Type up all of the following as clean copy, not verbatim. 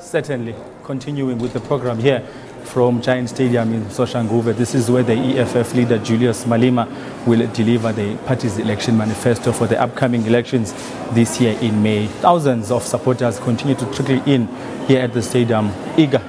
certainly. Continuing with the program here from GIANT Stadium in Soshanguve. This is where the EFF leader Julius Malema will deliver the party's election manifesto for the upcoming elections this year in May. Thousands of supporters continue to trickle in here at the stadium, eager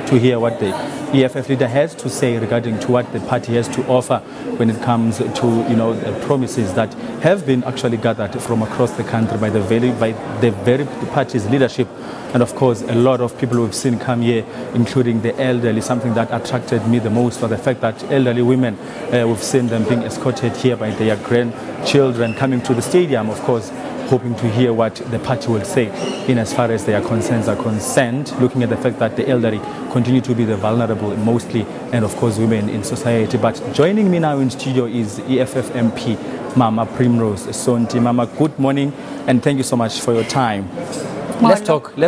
to hear what the EFF leader has to say regarding to what the party has to offer when it comes to, the promises that have been actually gathered from across the country by the very party's leadership. And of course, a lot of people we've seen come here, including the elderly. Something that attracted me the most was the fact that elderly women, we've seen them being escorted here by their grandchildren coming to the stadium, of course, hoping to hear what the party will say in as far as their concerns are concerned, looking at the fact that the elderly continue to be the vulnerable mostly, and of course women in society. But joining me now in studio is EFF MP Mama Primrose Sonti. Mama, good morning and thank you so much for your time. Let's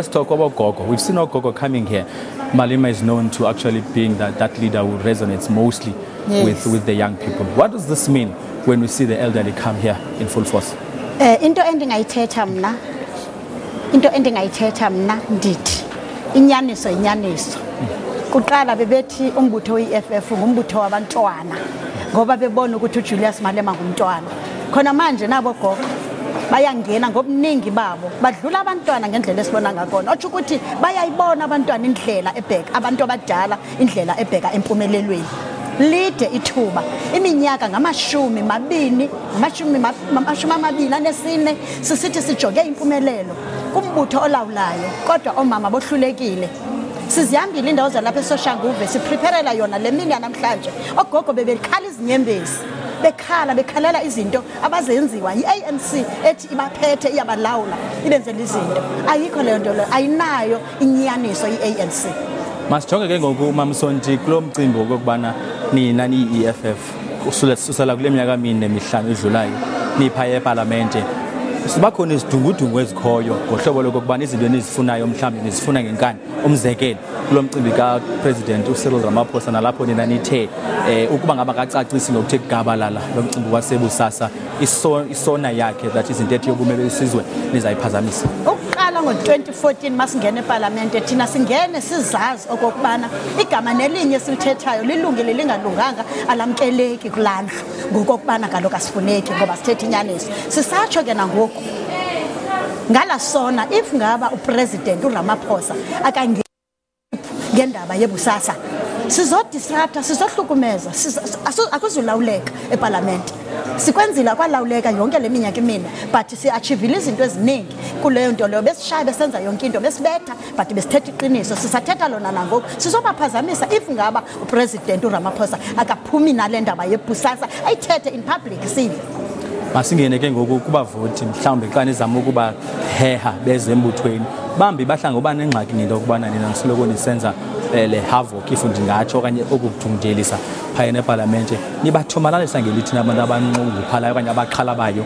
talk about Gogo. We've seen our Gogo coming here. Malema is known to actually being that leader who resonates mostly with the young people. What does this mean when we see the elderly come here in full force? Into endingayithetha mna ndithi inyaniso kuqala bebethi umbutho weEFF ngumbutho wabantwana ngoba bebona ukuthi uJulius Malema ngumntwana khona manje nabo gogo bayangena ngobuningi babo badlula abantwana ngendlela esibona ngakona othi ukuthi bayayibona abantwana indlela ebheka abantu abadala indlela ebheka empumelelweni lide ithuba iminyaka ngamashumi sisithi sijoge impumelelo kumbutho olawulayo kodwa omama bohlulekile sizihambile indawo zalapha eSoshanguve sipreparela yona lemini yanamhlanje ogogo bebekhala izinyembezi bekhalela izinto abazenziwa yiANC ethi ibaphethe iyabalawula ibenzela izinto ayikho leyo nto ayinayo inyaniso yiANC. Masijonge ke ngoku Mama Sonti kulo mcimbi okubana nina niEFF ususela kule minyaka 4 edlulayo nipha eParliamente sibakhona izidungudungu ezikhoyo ngohlobo lokubana izinto enizifunayo mhlawumbe nizifuna ngenkani umzekelo kulo mcimbi kaPresident uCyril Ramaphosa nalapho nina nithe ukuba ngaba kacacisi ngokuthe kugabalala lo mcimbi wasebusasa isona yakhe that izinto ethi yobume besizwe nizayiphazamisa. Uqala ngo2014 masingena eParliamente thina singene sizazi okokubana igama nelinye silithethayo lilungile lingalunganga alamkeleki kulandla ngokokubana kaloku asifuneki ngoba sithethe inyaniso sisatsho ke nangoku ngala sona if ngaba uPresident uRamaphosa akangena ngendaba yebusasa sizodisrupta sizohlukumeza akuzulawuleka eParliamente sikwenzile kwalawuleka yonke leminyaka 4 but siachievile izinto eziningi kuleyo nto leyo besishaya besenza yonke into besibetha but besithetha iqiniso sisathetha lona nangoku sizobaphazamisa if ngaba uPresident uRamaphosa akaphumi nale ndaba yebusasa ayithethe in public sive. Masingene ke ngoku kubavoti mhlawumbe xa nizama ukuba heha bezembuthweni bambi bahlangoba nengxaki nento ukubana nina nisoloko nisenza le havoc if ndingatsho okanye okudungelisa phaya eParliamente nibathomalalisa ngelithi nabantu abanqunguphala okanye abaqhalabayo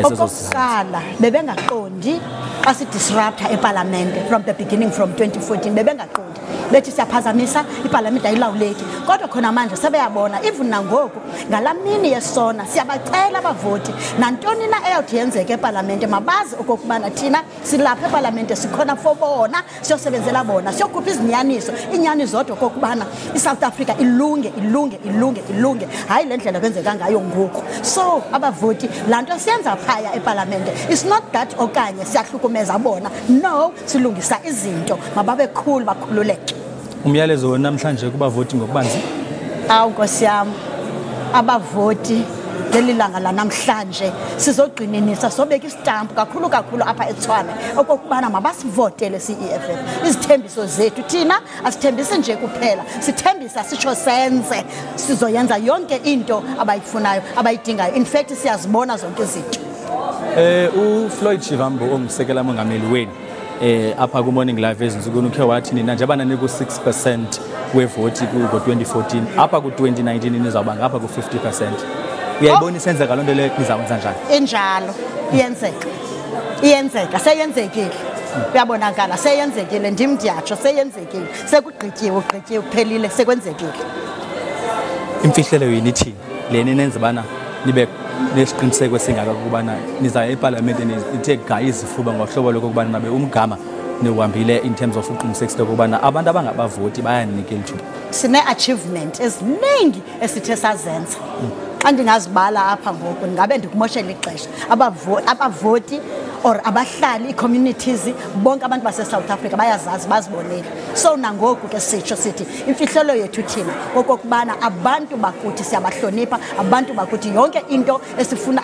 okokuqala bebengaqondi xa sidisrupta eParliamente from the beginning from 2014 bebengaqondi bethi siyaphazamisa iParliamente ayilawuleki kodwa khona manje sebeyabona even nangoku ngalamini yesona siyabacela abavoti nantoni na eyawuthi yenzeke eParliamente mabazi okokubana thina silapha eParliamente sikhona for bona siyosebenzela bona siyokhupha izinyaniso inyani zodwa okokubana iSouth Africa ilunge hayi le ndlela kwenzeka ngayo ngoku so abavoti lanto siyenza phaya eParliamente it's not that okanye siyahlukumeza bona no silungisa izinto mababe cool bakhululeke. Umyalezo namhlanje kubavoti ngokubanzi Nkosi yami abavoti lelilanga la namhlanje sizogqininisa sobeka istamp kakhulu apha eTshwane okokubana mabasivotele siEFF izithembiso zethu thina asithembisi nje kuphela sithembisa sitsho senze sizoyenza yonke into abayifunayo abayidingayo in fact siyazibona zonke izinto. uFloyd Shivambu ongusekela mongameli wenu apha ku Morning Live ezinsukwini ukhe wathi nina nje abana niku 6% wevoti ku 2014 apha ku 2019 nizawuba ngapha ku 50%. Uyayibona isenzeka lonto le nizawenza njani? Enjalo iyenzeka seyenzekile uyabonakala seyenzekile ndim ndiyatsho seyenzekile sekugqityiwe kuphelile sekwenzekile. Imfihlelo yini ithini leni nenze bana nibe nesiqiniseko singaka ukubana nizaya eParliamente nithe ga izifuba ngohlobo lokubana nabe umgama niwambile in terms of uqinisekisa ukubana abantu abangabavoti bayanikela ithuba? Sine-achievement eziningi esithe sazenza. Xa ndingazibala apha ngoku ngabe ndikumoshela ixesha. Abavoti or abahlali, communities, bonke abantu base-South Africa bayazazi, bazibonile. So nangoku ke sitsho sithi imfihlelo yethu thina okokubana abantu bakuthi siyabahlonipha, abantu bakuthi yonke into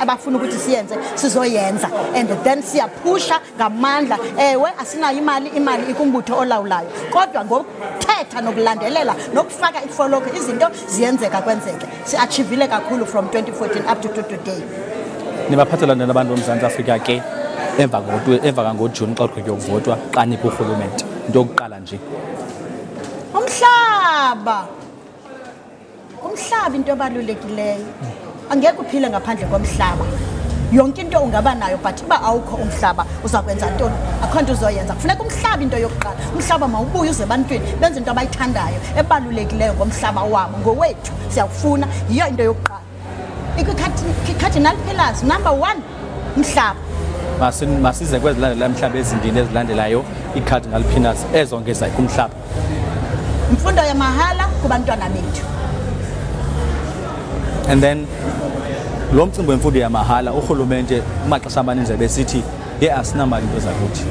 abafuna ukuthi siyenze sizoyenza, and then siyaphusha ngamandla. Ewe asinayo imali ikumbutho olawulayo, kodwa ngokuthetha nokulandelela nokufaka ifoloko izinto ziyenzeka kwenzeke. Si-achievile kakhulu from 2014 up to today. Nibaphathelana nabantu boMzantsi Afrika ke emva ngoJuni xa kuqhutywa ukuvotwa xa niphi urhulumente? Into yokuqala nje. Umhlaba into ebalulekileyo. Angeke uphile ngaphandle komhlaba. Yonke into ungaba nayo, but uba awukho umhlaba uzakwenza ntoni? Akho nto uzoyenza. Kufuneka umhlaba into yokuqala. Umhlaba mawubuye uze ebantwini benze into abayithandayo ebalulekileyo ngomhlaba wabo, ngowethu siyawufuna, yiyo into yokuqala. Cardinal pillars, number 1, umhlaba. Masize kwezilandela mhlaba ezindini ezilandelayo i-cardinal pillars ezongeza kumhlaba. Imfundo yamahala kubantwana bethu. And then lo mcimbi wemfundo yamahala urhulumente amaxesha amaninzi besithi asinamali into zakuthi.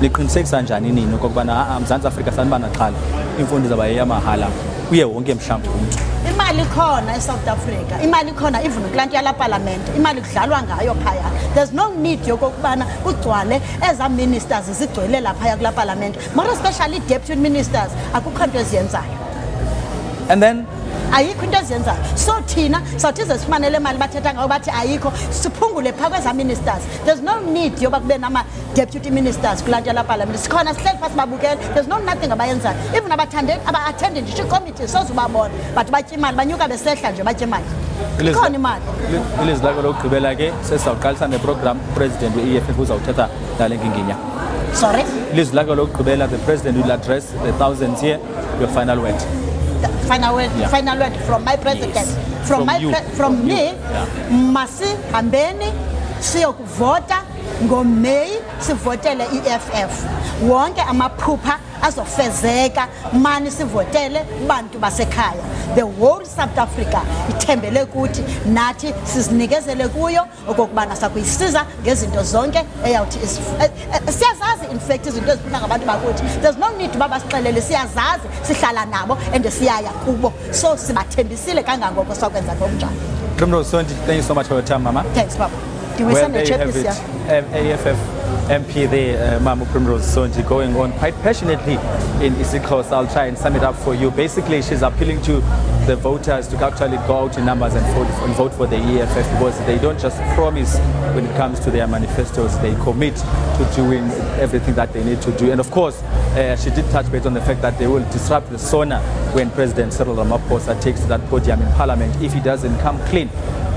Niqinisekisa njani nini okokubana Mzantsi Afrika sanibana qhala imfundo izaba yamahala kuye wonke mhlawumbi umuntu? Imali khona eSouth Africa, imali khona even kulaa yala parliament, imali kudlalwa ngayo phaya. There's no need yokokubana kugcwale eza ministers zigcwele lapha kulaa parliament, more especially deputy ministers, akukho nto eziyenzayo. And then ayikho into eziyenzayo. So thina sawuthi sifumane le mali bathetha ngayo bathi ayikho, siphungule phaa kweza ministers. There's no need yoba kube nama deputy ministers kulaa yala parliament. Sikhona sihleli phasi babukele. There's nothing abayenzayo. Even aba-attende nje committee sozubabona, but batya imali banyuka besehla nje batya imali. Ikhona imali. Ilizwi lakho lokugqibela ke sesizawuqalisa neprogram president we-EFF uzawuthetha ngale nginginya. Sorry? Ilizwi lakho lokugqibela, the president will address the thousands here. Your final word. Final word from my president. Yes. From me, masi hambeni siyokuvota ngoMeyi sivotele EFF. Wonke amaphupha azofezeka mani sivotele bantu basekhaya. The whole South Africa ithembele kuthi nathi sizinikezele kuyo okokubana sakuyisiza ngezinto zonke eyawuthi siyazazi in fact izinto ezifuna ngabantu bakuthi. There's no need uba basixelele, siyazazi, sihlala nabo and siyaya kubo, so sibathembisile kangangoko sakwenza ngokunjalo. Primrose Sondi, thank you so much for your time, Mama. Thanks, Papa. Well, there you have it, AFF MP there, Mamu Primrose Sondi, going on quite passionately in Isikos. I'll try and sum it up for you. Basically, she's appealing to the voters to actually go out in numbers and vote for the EFF, because they don't just promise when it comes to their manifestos, they commit to doing everything that they need to do. And of course, she did touch base on the fact that they will disrupt the SONA when President Cyril Ramaphosa takes that podium in Parliament if he doesn't come clean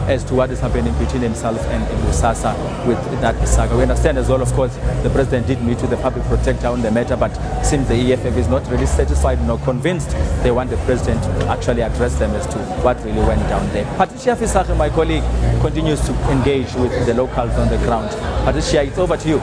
as to what is happening between himself and Lusasa with that saga. We understand as well, of course, the president did meet with the public protector on the matter, but seems the EFF is not really satisfied nor convinced. They want the president to actually address them as to what really went down there. Patricia Fisache, my colleague, continues to engage with the locals on the ground. Patricia, it's over to you.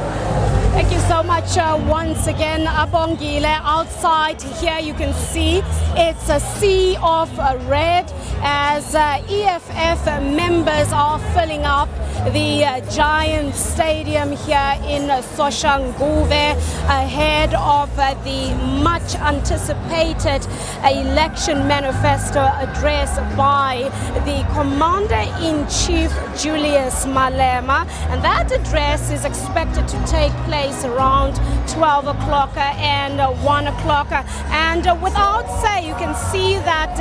Thank you so much once again, Abongile. Outside here you can see it's a sea of red as EFF members are filling up the GIANT Stadium here in Soshanguve ahead of the much anticipated election manifesto address by the Commander-in-Chief Julius Malema, and that address is expected to take place around 12 o'clock and 1 o'clock, and without say you can see that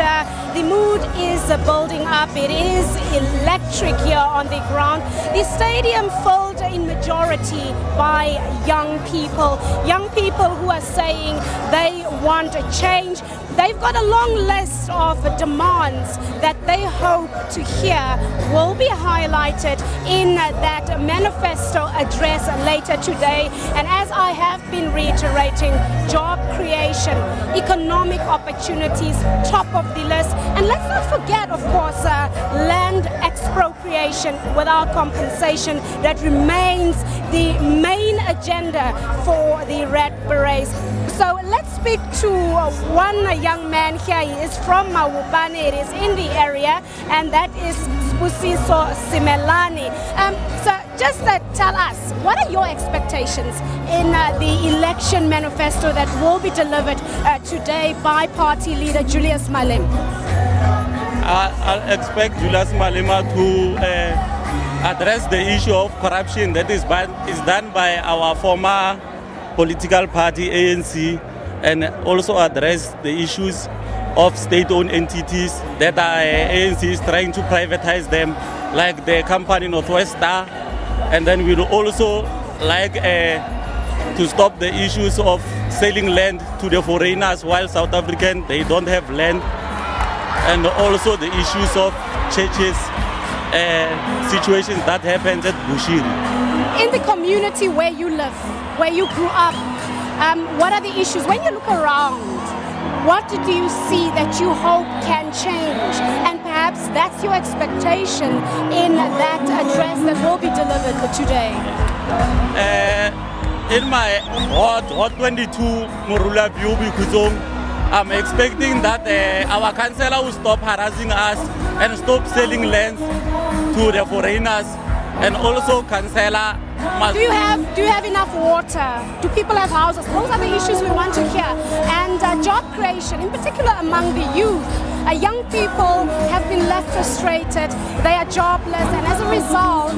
the mood is building up. It is electric here on the ground. The stadium filled in majority by young people who are saying they want a change. They've got a long list of demands that they hope to hear will be highlighted in that manifesto address later today. And as I have been reiterating, job creation, economic opportunities, top of the list. And let's not forget, of course, land expropriation without compensation. That remains the main agenda for the Red Berets. So let's speak to one young man here. He is from Mawubane, it is in the area, and that is Spusiso Simelani. So just tell us, what are your expectations in the election manifesto that will be delivered today by party leader Julius Malema? I expect Julius Malema to address the issue of corruption that is done by our former political party ANC, and also address the issues of state-owned entities that ANC is trying to privatize them, like the company Northwest Star. And then we will also like to stop the issues of selling land to the foreigners while South African they don't have land, and also the issues of churches, situations that happens at Bushiri. In the community where you live, where you grew up, what are the issues? When you look around, what do you see that you hope can change? And perhaps that's your expectation in that address that will be delivered today. In my Hot 22 Morula view, I'm expecting that our councillor will stop harassing us and stop selling lands to the foreigners, and also councillor must... Do you have enough water? Do people have houses? Those are the issues we want to hear. And job creation, in particular among the youth. Young people have been left frustrated, they are jobless, and as a result,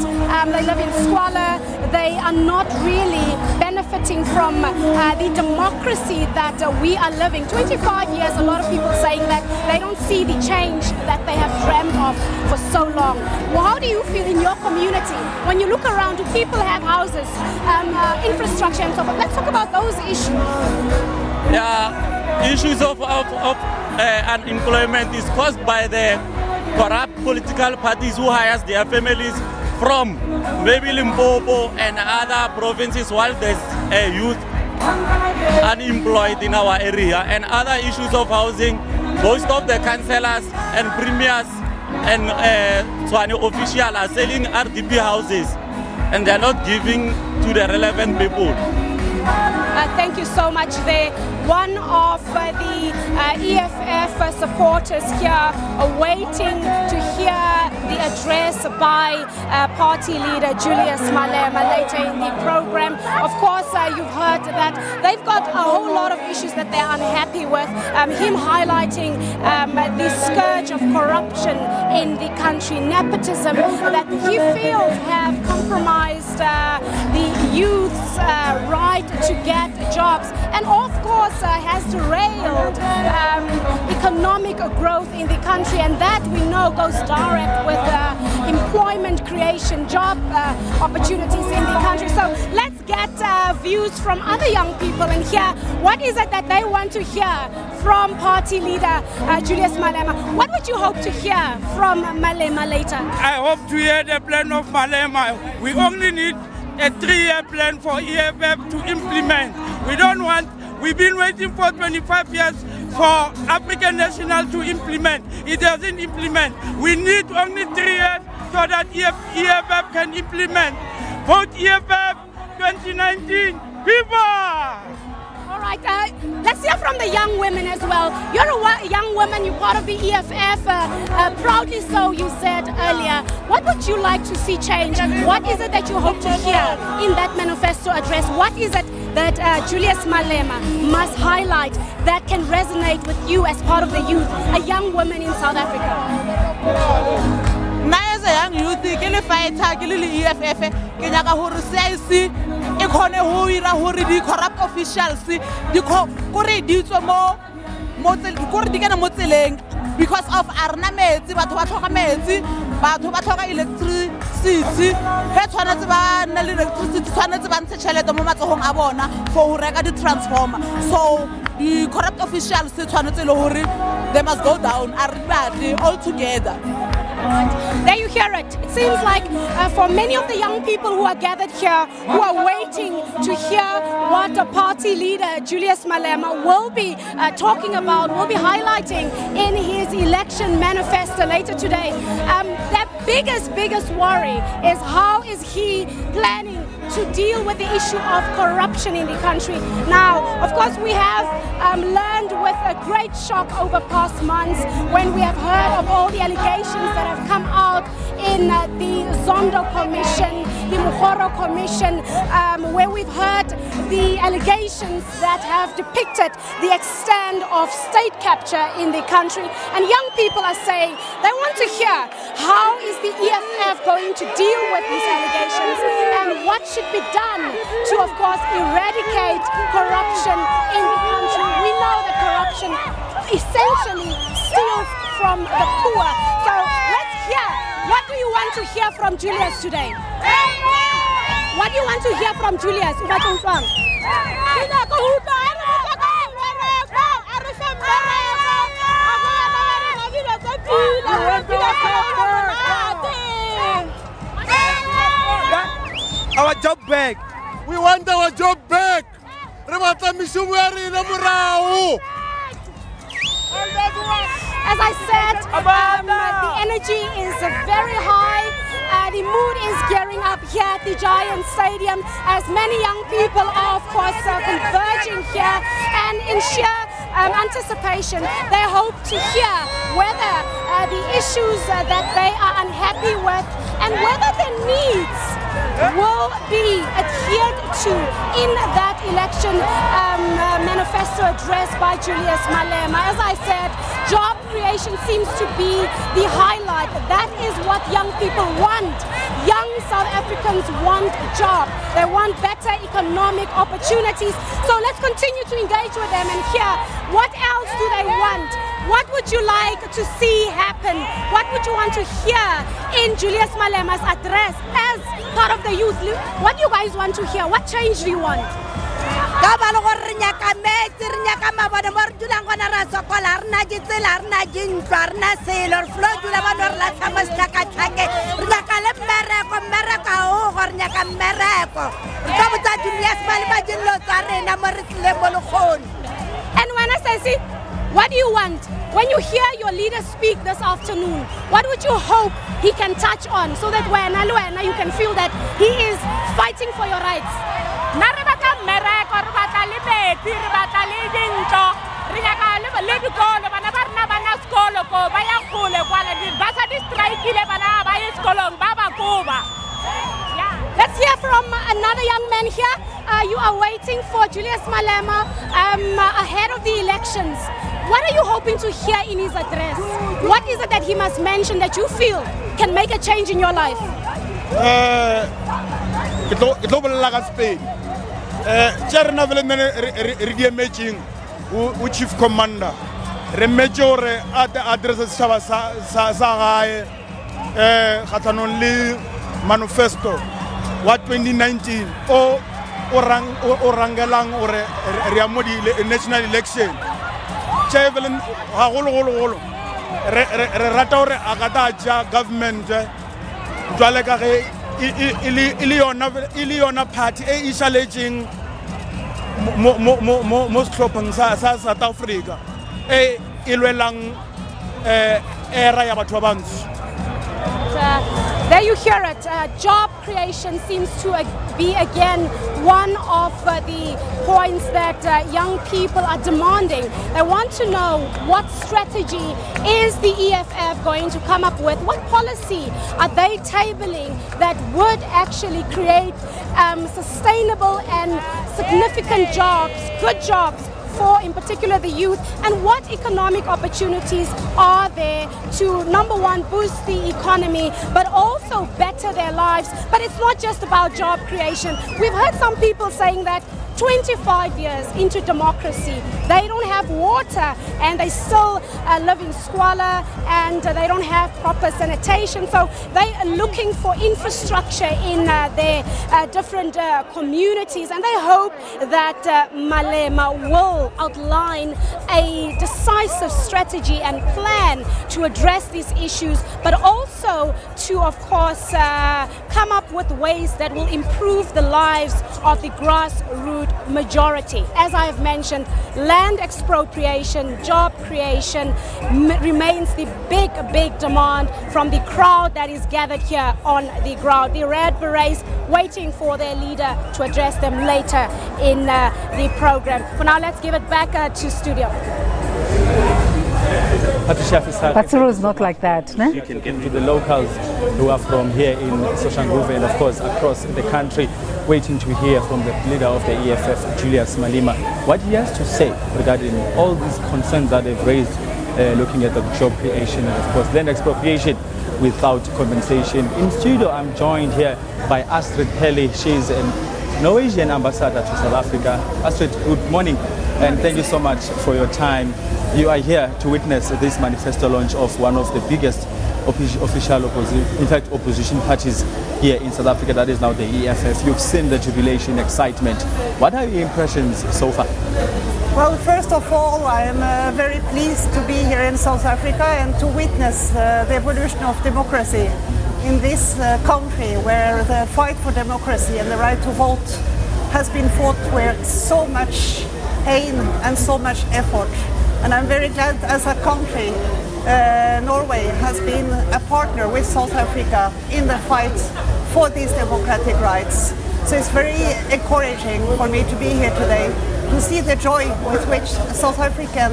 they live in squalor, they are not really benefiting from the democracy that we are living. 25 years, a lot of people saying that they don't see the change that they have dreamt of for so long. Well, how do you feel in your community? When you look around, do people have houses, infrastructure and so forth? Let's talk about those issues. Yeah, issues of unemployment is caused by the corrupt political parties who hires their families from maybe Limpopo and other provinces, while there's youth unemployed in our area. And other issues of housing, most of the councillors and premiers and Tswane officials are selling RDP houses, and they're not giving to the relevant people. Thank you so much there. One of the EFF supporters here waiting to hear the address by party leader Julius Malema later in the program. Of course, you've heard that they've got a whole lot of issues that they're unhappy with. Him highlighting the scourge of corruption in the country, nepotism that he feels have compromised the youth's right to get jobs, and of course has derailed economic growth in the country, and that we know goes direct with employment creation, job opportunities in the country. So let's get views from other young people and hear what is it that they want to hear from party leader Julius Malema. What would you hope to hear from Malema later? I hope to hear the plan of Malema. We only need a 3-year plan for EFF to implement. We don't want, we've been waiting for 25 years for African National to implement. It doesn't implement. We need only 3 years so that EFF can implement. Vote EFF 2019, people! All right, let's hear from the young women as well. You're a young woman, you're part of the EFF, proudly so, you said earlier. What would you like to see change? What is it that you hope to hear in that manifesto address? What is it that Julius Malema must highlight that can resonate with you as part of the youth, a young woman in South Africa? As a young youth, ke fighter, ke EFF, ke nyaka hore CIC e khone ho ira hore di corrupt officials di kore di tswe mo kore di kana mo tseleng because of arna metsi, batho ba tlhoka metsi, batho ba tlhoka electricity, he tshwanetse ba na le electricity, tshwanetse ba ntshe tšhelete mo matsogong a bona for ho reka di transformer. So the corrupt officials tshwanetse le hore they must go down, are all together. There you hear it. It seems like for many of the young people who are gathered here, who are waiting to hear what the party leader, Julius Malema, will be talking about, will be highlighting in his election manifesto later today. Their biggest worry is how is he planning to deal with the issue of corruption in the country. Now, of course, we have learned with a great shock over past months when we have heard of all the allegations that have come out in the Zondo Commission, the Muhoro Commission, where we've heard the allegations that have depicted the extent of state capture in the country. And young people are saying they want to hear how is the EFF going to deal with these allegations and what should be done to, of course, eradicate corruption in the country. We know that corruption essentially steals from the poor. So let's hear. What do you want to hear from Julius today? What do you want to hear from Julius? Our job back. We want our job back. As I said, the energy is very high. The mood is gearing up here at the GIANT Stadium as many young people are, of course, converging here, and in sheer anticipation, they hope to hear whether the issues that they are unhappy with and whether their needs will be adhered to in that election manifesto addressed by Julius Malema. As I said, job creation seems to be the highlight. That is what young people want. Young South Africans want a job. They want better economic opportunities. So let's continue to engage with them and hear what else do they want. What would you like to see happen? What would you want to hear in Julius Malema's address as part of the youth? What do you guys want to hear? What change do you want? And when I say, what do you want? When you hear your leader speak this afternoon, what would you hope he can touch on so that when you can feel that he is fighting for your rights? Let's hear from another young man here. You are waiting for Julius Malema ahead of the elections. What are you hoping to hear in his address? What is it that he must mention that you feel can make a change in your life? Chief Commander, Remejore at the addresses Sahaye, Hatanonli Manifesto, what 2019, Orangalang or Riamodi national election. Chevelin Hagolo Ratore Agadaja government, Dwalekare Iliona party, is alleging most clopang South Africa, Ilwelang era Yabatwabans. There you hear it. Job creation seems to be again one of the points that young people are demanding. They want to know what strategy is the EFF going to come up with? What policy are they tabling that would actually create sustainable and significant jobs, good jobs, for in particular the youth, and what economic opportunities are there to, number one, boost the economy, but also better their lives. But it's not just about job creation. We've heard some people saying that 25 years into democracy, they don't have water and they still live in squalor and they don't have proper sanitation. So they are looking for infrastructure in their different communities, and they hope that Malema will outline a decisive strategy and plan to address these issues, but also also to, of course, come up with ways that will improve the lives of the grassroots majority. As I have mentioned, land expropriation, job creation remains the big demand from the crowd that is gathered here on the ground. The Red Berets waiting for their leader to address them later in the program. For now, let's give it back to studio. But is not like that. Ne? You can get to the locals who are from here in Soshanguve and of course across the country, waiting to hear from the leader of the EFF, Julius Malema, what he has to say regarding all these concerns that they've raised, looking at the job creation and of course land expropriation without compensation. In studio, I'm joined here by Astrid Helle. She's a Norwegian ambassador to South Africa. Astrid, good morning and thank you so much for your time. You are here to witness this manifesto launch of one of the biggest official opposition parties here in South Africa, that is now the EFF. You've seen the jubilation, excitement. What are your impressions so far? Well, first of all, I am very pleased to be here in South Africa and to witness the evolution of democracy in this country, where the fight for democracy and the right to vote has been fought with so much pain and so much effort. And I'm very glad as a country, Norway has been a partner with South Africa in the fight for these democratic rights. So it's very encouraging for me to be here today, to see the joy with which South African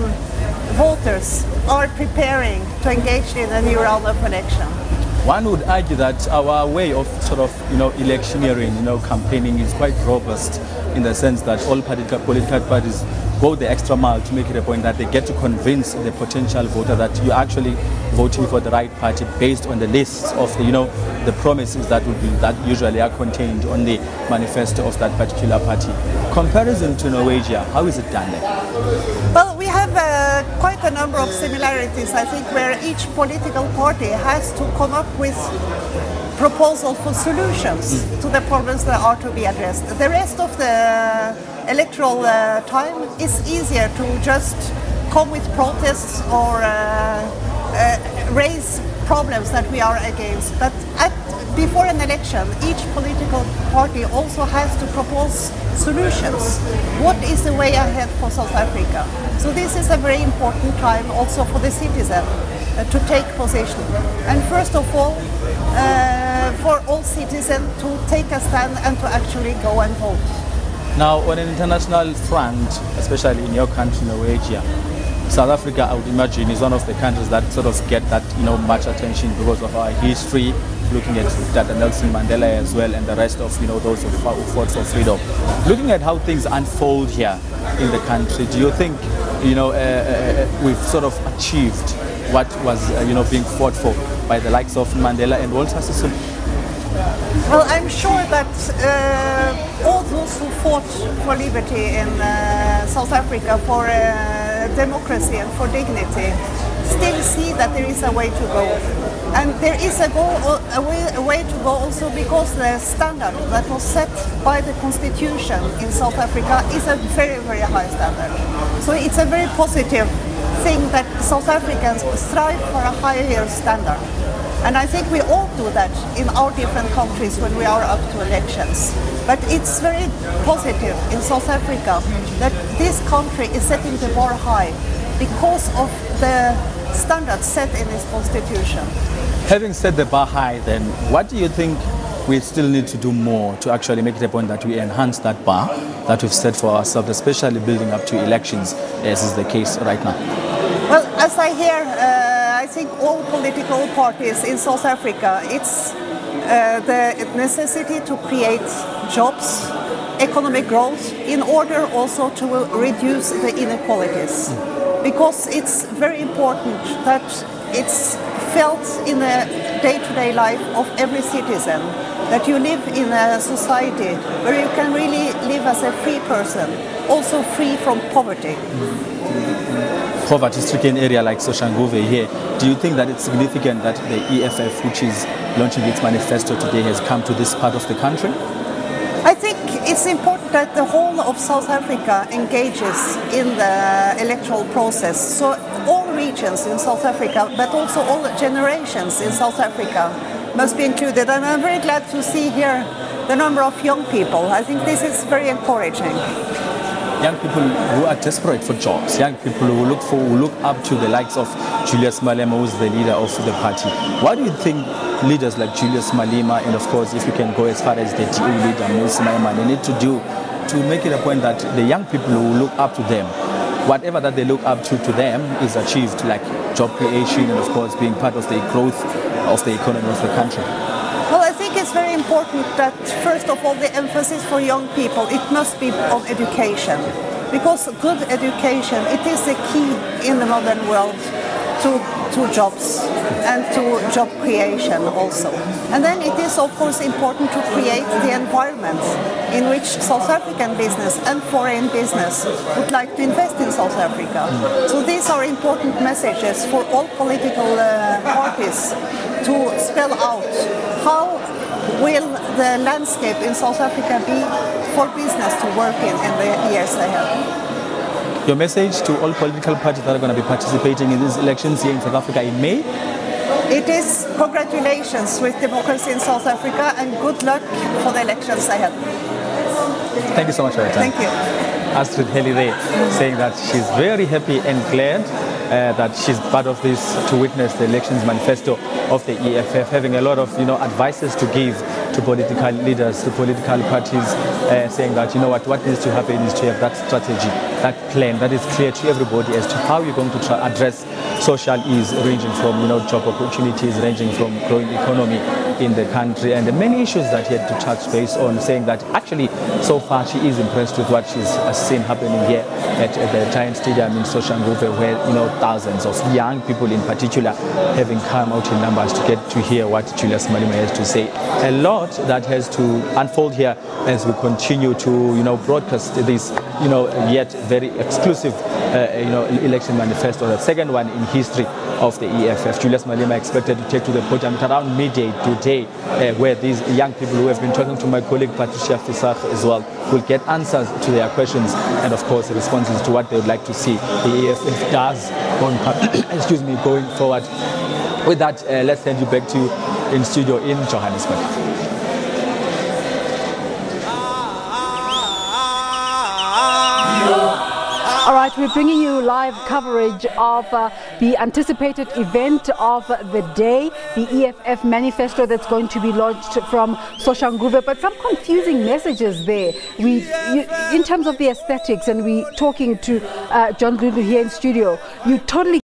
voters are preparing to engage in a new round of election. One would argue that our way of electioneering, campaigning is quite robust in the sense that all political parties go the extra mile to make it a point that they get to convince the potential voter that you're actually voting for the right party based on the lists of the promises that usually are contained on the manifesto of that particular party. Comparison to Norwegia, how is it done there? Well, we have quite a number of similarities, I think, where each political party has to come up with proposals for solutions to the problems that are to be addressed. The rest of the electoral time is easier to just come with protests or raise problems that we are against. But before an election, each political party also has to propose solutions. What is the way ahead for South Africa? So this is a very important time also for the citizen to take position. And first of all, for all citizens to take a stand and to actually go and vote. Now, on an international front, especially in your country, Norwegia, South Africa, I would imagine, is one of the countries that sort of get that much attention because of our history, looking at that Nelson Mandela as well, and the rest of those who fought for freedom. Looking at how things unfold here in the country, do you think we've sort of achieved what was being fought for by the likes of Mandela and Walter Sisulu? Well, I'm sure that all those who fought for liberty in South Africa, for democracy and for dignity, still see that there is a way to go. And there is a way to go also because the standard that was set by the Constitution in South Africa is a very, very high standard. So it's a very positive thing that South Africans strive for a higher standard. And I think we all do that in our different countries when we are up to elections. But it's very positive in South Africa that this country is setting the bar high because of the standards set in its constitution. Having set the bar high, then, what do you think we still need to do more to actually make it a point that we enhance that bar that we've set for ourselves, especially building up to elections, as is the case right now? Well, as I hear, I think all political parties in South Africa, it's the necessity to create jobs, economic growth, in order also to reduce the inequalities. Because it's very important that it's felt in the day-to-day life of every citizen, that you live in a society where you can really live as a free person, also free from poverty. Poverty-stricken area like Soshanguve here, do you think that it's significant that the EFF, which is launching its manifesto today, has come to this part of the country? I think it's important that the whole of South Africa engages in the electoral process. So all regions in South Africa, but also all generations in South Africa must be included. And I'm very glad to see here the number of young people. I think this is very encouraging. Young people who are desperate for jobs, young people who look up to the likes of Julius Malema, who's the leader of the party. Why do you think leaders like Julius Malema, and of course if you can go as far as the DU leader, Moses Maimane, they need to do to make it a point that the young people who look up to them, whatever that they look up to them is achieved, like job creation and of course being part of the growth of the economy of the country? Well, I think it's very important that, first of all, the emphasis for young people, it must be on education. Because good education, it is the key in the modern world to jobs and to job creation also. And then it is, of course, important to create the environment in which South African business and foreign business would like to invest in South Africa. So these are important messages for all political parties to spell out how will the landscape in South Africa be for business to work in the years ahead. Your message to all political parties that are going to be participating in these elections here in South Africa in May? It is congratulations with democracy in South Africa and good luck for the elections ahead. Thank you so much for your time. Thank you. Astrid Helire saying that she's very happy and glad that she's part of this to witness the elections manifesto of the EFF, having a lot of advices to give to political leaders, to political parties, saying that what needs to happen is to have that strategy, that plan that is clear to everybody as to how you're going to address social ease, ranging from job opportunities, ranging from growing economy in the country, and the many issues that he had to touch base on, saying that actually so far she is impressed with what she's seen happening here at the GIANT STADIUM in Soshanguve, where thousands of young people in particular having come out in numbers to get to hear what Julius Malema has to say. A lot that has to unfold here as we continue to broadcast this yet very exclusive election manifesto, the second one in history of the EFF. Julius Malema expected to take to the podium at around midday today, where these young people who have been talking to my colleague Patricia Fisach as well will get answers to their questions and of course responses to what they would like to see the EFF does going forward. With that, let's send you back to you in studio in Johannesburg. All right, we're bringing you live coverage of the anticipated event of the day, the EFF Manifesto that's going to be launched from Soshanguve. But some confusing messages there. In terms of the aesthetics, and we're talking to John Lulu here in studio, you totally